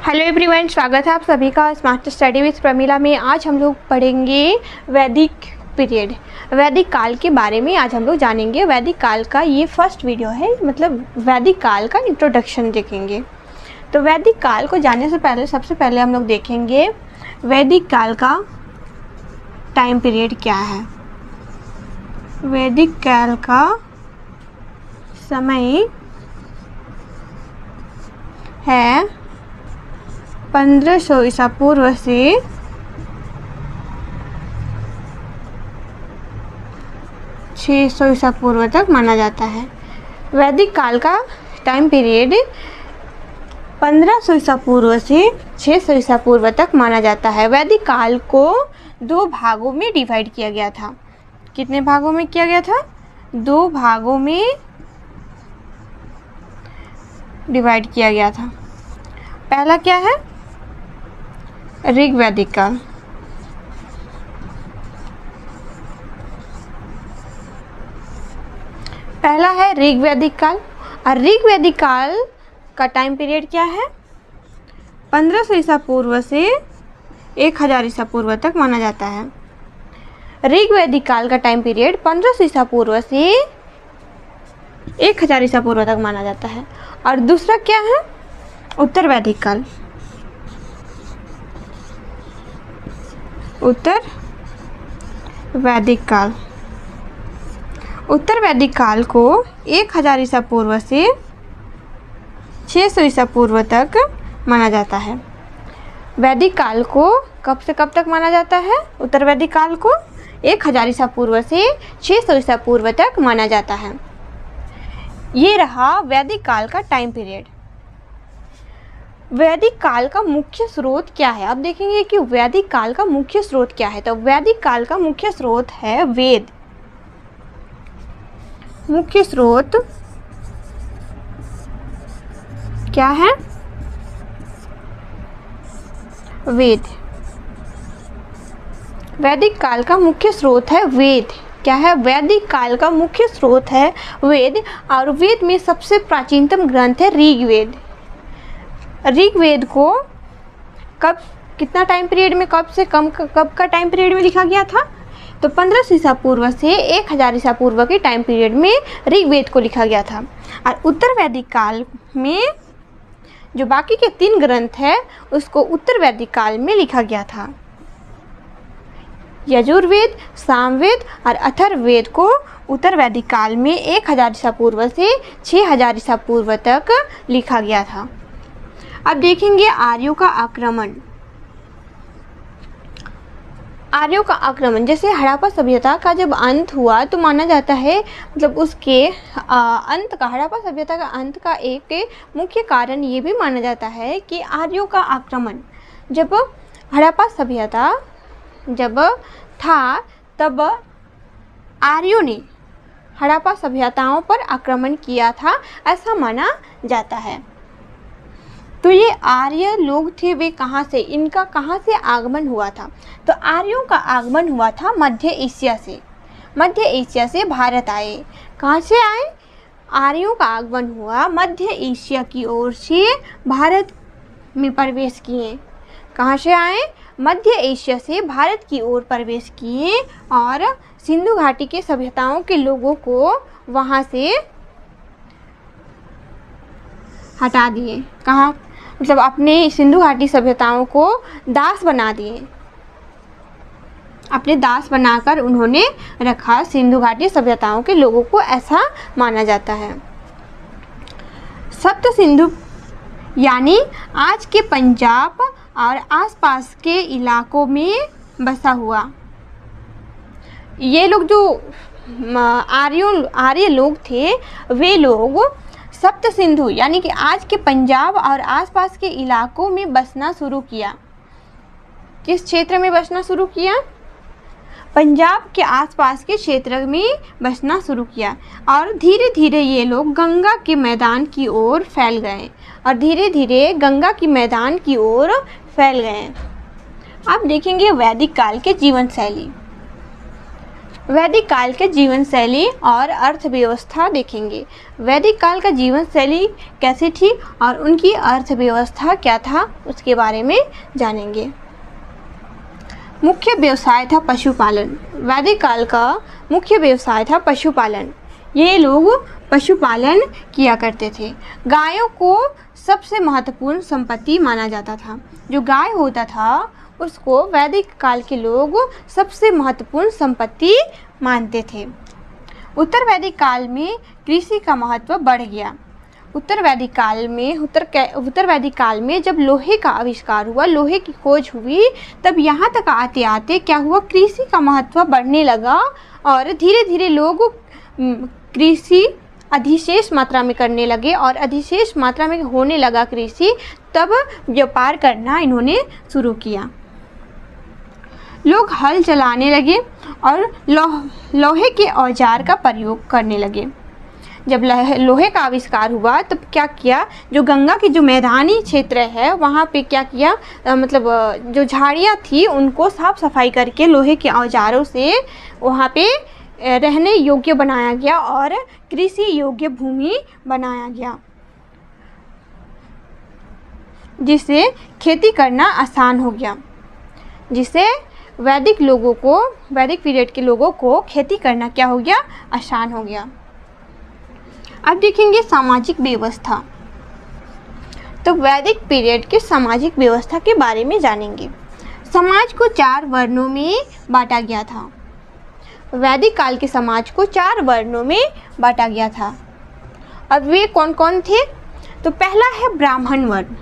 Hello everyone, स्वागत है आप सभी का स्मार्ट स्टडी विद प्रमिला में। आज हम लोग पढ़ेंगे वैदिक पीरियड, वैदिक काल के बारे में आज हम लोग जानेंगे। वैदिक काल का ये फर्स्ट वीडियो है, मतलब वैदिक काल का इंट्रोडक्शन देखेंगे। तो वैदिक काल को जानने से पहले सबसे पहले हम लोग देखेंगे वैदिक काल का टाइम पीरियड क्या है। वैदिक काल का समय है 1500 ईसा पूर्व से 600 ईसा पूर्व तक माना जाता है। वैदिक काल का टाइम पीरियड 1500 ईसा पूर्व से 600 ईसा पूर्व तक माना जाता है। वैदिक काल को 2 भागों में डिवाइड किया गया था। कितने भागों में किया गया था? 2 भागों में डिवाइड किया गया था। पहला क्या है? ऋग्वैदिक काल। पहला है ऋग्वैदिक काल। और ऋग्वैदिक काल का टाइम पीरियड क्या है? 1500 ईसा पूर्व से 1000 ईसा पूर्व तक माना जाता है। ऋग्वैदिक काल का टाइम पीरियड 1500 ईसा पूर्व से 1000 ईसा पूर्व तक माना जाता है। और दूसरा क्या है? उत्तर वैदिक काल। उत्तर वैदिक काल। उत्तर वैदिक काल को 1000 ईसा पूर्व से 600 ईसा पूर्व तक माना जाता है। वैदिक काल को कब से कब तक माना जाता है? उत्तर वैदिक काल को 1000 ईसा पूर्व से 600 ईसा पूर्व तक माना जाता है। ये रहा वैदिक काल का टाइम पीरियड। वैदिक काल का मुख्य स्रोत क्या है? आप देखेंगे कि वैदिक काल का मुख्य स्रोत क्या है। तो वैदिक काल का मुख्य स्रोत है वेद। मुख्य स्रोत क्या है? वेद। वैदिक काल का मुख्य स्रोत है वेद। क्या है? वैदिक काल का मुख्य स्रोत है वेद। और वेद में सबसे प्राचीनतम ग्रंथ है ऋग्वेद। ऋग्वेद को कब, कितना टाइम पीरियड में, कब से कब का टाइम पीरियड में लिखा गया था? तो 1500 ईसा पूर्व से 1000 ईसा पूर्व के टाइम पीरियड में ऋग्वेद को लिखा गया था। और उत्तर वैदिक काल में जो बाकी के 3 ग्रंथ है उसको उत्तर वैदिक काल में लिखा गया था। यजुर्वेद, सामवेद और अथर्ववेद को उत्तर वैदिक काल में 1000 ईसा पूर्व से 6000 ईसा पूर्व तक लिखा गया था। अब देखेंगे आर्यों का आक्रमण। आर्यों का आक्रमण, जैसे हड़प्पा सभ्यता का जब अंत हुआ तो माना जाता है, मतलब उसके अंत का, हड़प्पा सभ्यता का अंत का एक मुख्य कारण ये भी माना जाता है कि आर्यों का आक्रमण, जब हड़प्पा सभ्यता जब था तब आर्यों ने हड़प्पा सभ्यताओं पर आक्रमण किया था, ऐसा माना जाता है। तो ये आर्य लोग थे, वे कहाँ से, इनका कहाँ से आगमन हुआ था? तो आर्यों का आगमन हुआ था मध्य एशिया से। मध्य एशिया से भारत आए। कहाँ से आए? आर्यों का आगमन हुआ मध्य एशिया की ओर से भारत में प्रवेश किए। कहाँ से आए? मध्य एशिया से भारत की ओर प्रवेश किए और सिंधु घाटी के सभ्यताओं के लोगों को वहाँ से हटा दिए। कहाँ? मतलब अपने सिंधु घाटी सभ्यताओं को दास बना दिए। अपने दास बनाकर उन्होंने रखा सिंधु घाटी सभ्यताओं के लोगों को, ऐसा माना जाता है। सप्त सिंधु यानी आज के पंजाब और आसपास के इलाकों में बसा हुआ ये लोग, जो आर्य लोग थे, वे लोग सप्त सिंधु यानी कि आज के पंजाब और आसपास के इलाकों में बसना शुरू किया। किस क्षेत्र में बसना शुरू किया? पंजाब के आसपास के क्षेत्र में बसना शुरू किया। और धीरे धीरे ये लोग गंगा के मैदान की ओर फैल गए। और धीरे धीरे गंगा की मैदान की ओर फैल गए। अब देखेंगे वैदिक काल के जीवन शैली। वैदिक काल के जीवन शैली और अर्थव्यवस्था देखेंगे। वैदिक काल का जीवन शैली कैसी थी और उनकी अर्थव्यवस्था क्या था उसके बारे में जानेंगे। मुख्य व्यवसाय था पशुपालन। वैदिक काल का मुख्य व्यवसाय था पशुपालन। ये लोग पशुपालन किया करते थे। गायों को सबसे महत्वपूर्ण संपत्ति माना जाता था। जो गाय होता था उसको वैदिक काल के लोग सबसे महत्वपूर्ण संपत्ति मानते थे। उत्तर वैदिक काल में कृषि का महत्व बढ़ गया। उत्तर वैदिक काल में जब लोहे का आविष्कार हुआ, लोहे की खोज हुई, तब यहाँ तक आते आते क्या हुआ, कृषि का महत्व बढ़ने लगा और धीरे धीरे लोग कृषि अधिशेष मात्रा में करने लगे और अधिशेष मात्रा में होने लगा कृषि, तब व्यापार करना इन्होंने शुरू किया। लोग हल चलाने लगे और लोहे के औजार का प्रयोग करने लगे। जब लोहे का आविष्कार हुआ तब क्या किया, जो गंगा की जो मैदानी क्षेत्र है वहाँ पे क्या किया, मतलब जो झाड़ियाँ थी उनको साफ सफाई करके लोहे के औजारों से वहाँ पे रहने योग्य बनाया गया और कृषि योग्य भूमि बनाया गया, जिससे खेती करना आसान हो गया, जिससे वैदिक पीरियड के लोगों को खेती करना क्या हो गया, आसान हो गया। अब देखेंगे सामाजिक व्यवस्था। तो वैदिक पीरियड के सामाजिक व्यवस्था के बारे में जानेंगे। समाज को 4 वर्णों में बांटा गया था। वैदिक काल के समाज को 4 वर्णों में बांटा गया था। अब वे कौन कौन थे? तो पहला है ब्राह्मण वर्ण।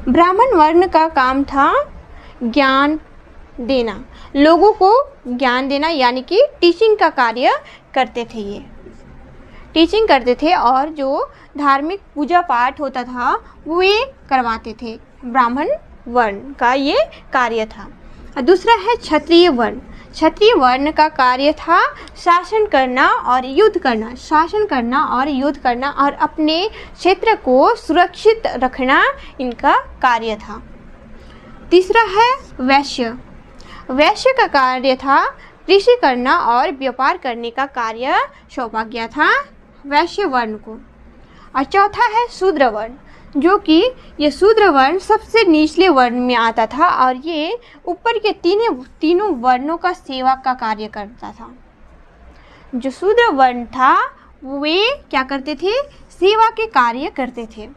ब्राह्मण वर्ण का काम था ज्ञान देना, लोगों को ज्ञान देना, यानी कि टीचिंग का कार्य करते थे। ये टीचिंग करते थे और जो धार्मिक पूजा पाठ होता था वो ये करवाते थे। ब्राह्मण वर्ण का ये कार्य था। और दूसरा है क्षत्रिय वर्ण। क्षत्रिय वर्ण का कार्य था शासन करना और युद्ध करना, शासन करना और युद्ध करना और अपने क्षेत्र को सुरक्षित रखना इनका कार्य था। तीसरा है वैश्य। वैश्य का कार्य था कृषि करना और व्यापार करने का कार्य सौंपा गया था वैश्य वर्ण को। और चौथा है शूद्र वर्ण, जो कि ये शूद्र वर्ण सबसे निचले वर्ण में आता था और ये ऊपर के तीनों वर्णों का सेवा का कार्य करता था। जो शूद्र वर्ण था वे क्या करते थे, सेवा के कार्य करते थे।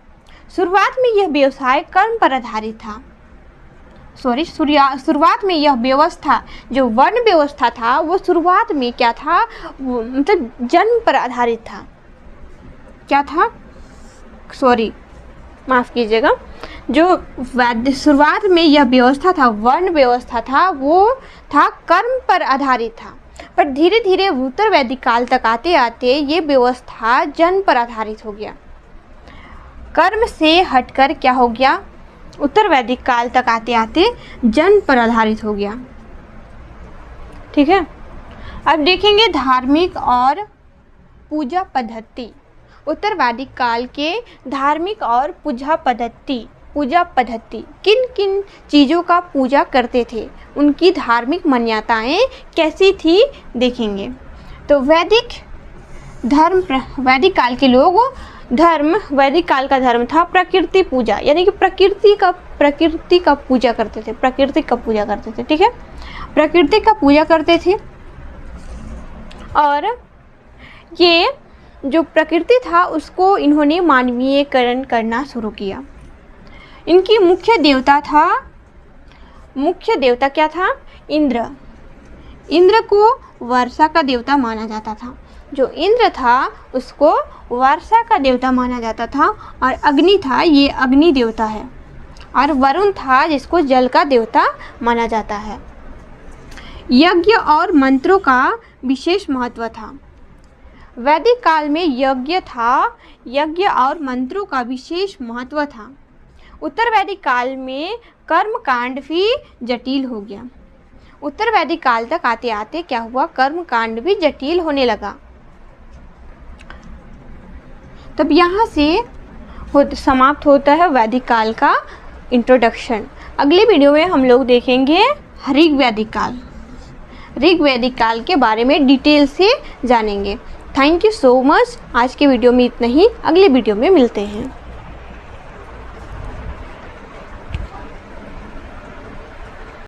शुरुआत में यह व्यवसाय कर्म पर आधारित था। शुरुआत में यह व्यवस्था, जो वर्ण व्यवस्था था वो शुरुआत में क्या था, वो मतलब जन्म पर आधारित था। क्या था, माफ़ कीजिएगा, जो शुरुआत में यह व्यवस्था था, वर्ण व्यवस्था था, वो था कर्म पर आधारित था। पर धीरे धीरे उत्तर वैदिक काल तक आते आते ये व्यवस्था जन्म पर आधारित हो गया। कर्म से हटकर क्या हो गया, उत्तर वैदिक काल तक आते आते जन्म पर आधारित हो गया। ठीक है। अब देखेंगे धार्मिक और पूजा पद्धति। उत्तर वैदिक काल के धार्मिक और पूजा पद्धति किन किन चीज़ों का पूजा करते थे, उनकी धार्मिक मान्यताएं कैसी थी देखेंगे। तो वैदिक काल के लोग वैदिक काल का धर्म था प्रकृति पूजा, यानी कि प्रकृति का पूजा करते थे, ठीक है, प्रकृति का पूजा करते थे। और ये जो प्रकृति था उसको इन्होंने मानवीयकरण करना शुरू किया। इनकी मुख्य देवता क्या था, इंद्र। इंद्र को वर्षा का देवता माना जाता था। जो इंद्र था उसको वर्षा का देवता माना जाता था। और अग्नि था, ये अग्नि देवता है। और वरुण था जिसको जल का देवता माना जाता है। यज्ञ और मंत्रों का विशेष महत्व था। वैदिक काल में यज्ञ और मंत्रों का विशेष महत्व था। उत्तर वैदिक काल में कर्म कांड भी जटिल हो गया। उत्तर वैदिक काल तक आते आते क्या हुआ, कर्म कांड भी जटिल होने लगा। तब यहाँ से समाप्त होता है वैदिक काल का इंट्रोडक्शन। अगले वीडियो में हम लोग देखेंगे ऋग वैदिक काल। ऋग्वैदिक काल के बारे में डिटेल से जानेंगे। Thank you so much. आज के वीडियो में इतना ही, अगले वीडियो में मिलते हैं।